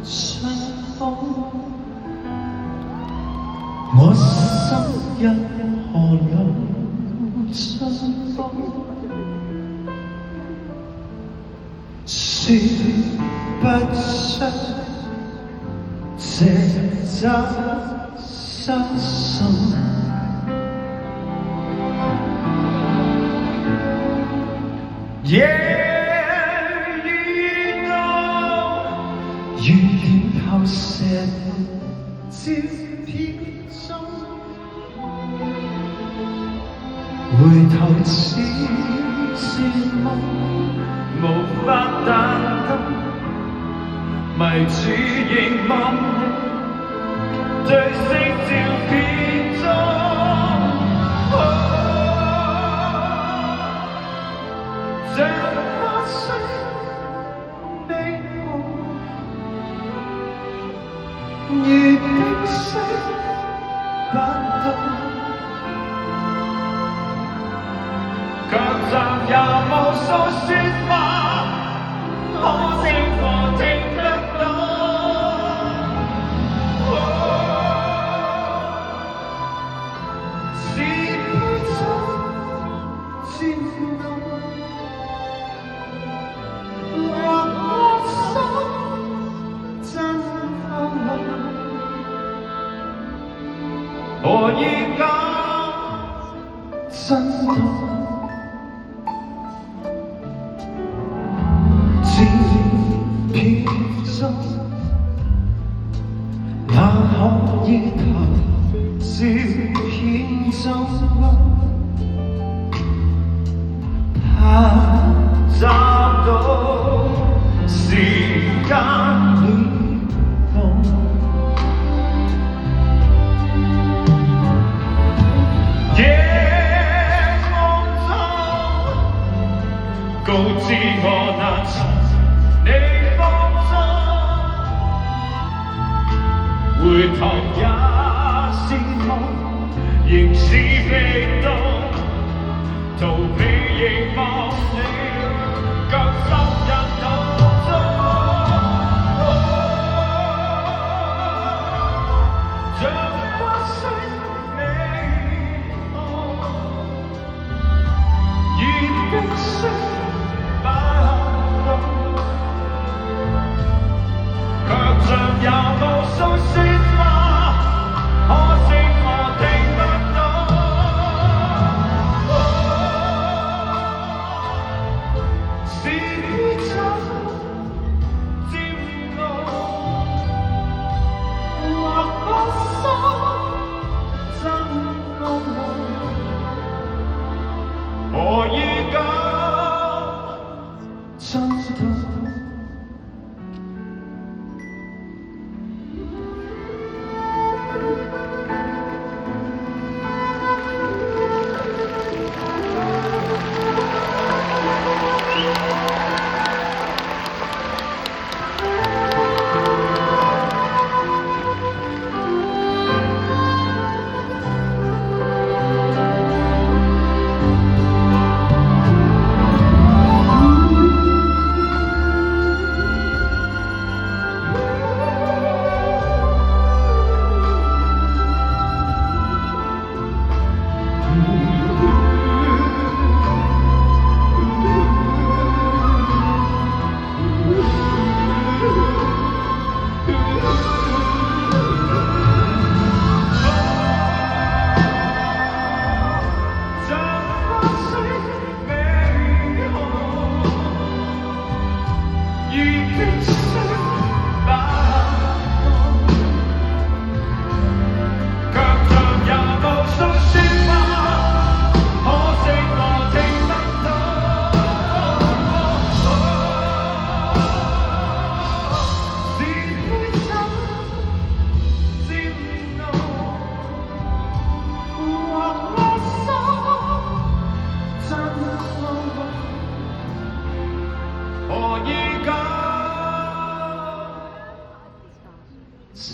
相逢，我心因河流春風，說不出這真相信。Yeah, you know， 雨點投射照片中，回頭似是夢，無法彈燈，迷住凝望你對色照片中。像花雖美好，如冰雪不凍，卻暫也無數説話，可惜我聽得到。是杯酒漸濃，何以假真痛？照片中，那可以投照片中，他找到時間亂動。告知我那曾你放縱，回頭也是夢，仍是被動，逃避凝望你，卻深入腦中。像花雖美好，如冰雪卻像有無數説話，可惜我聽不到。是杯酒漸濃，或不心真愛，何以假真痛？何以假真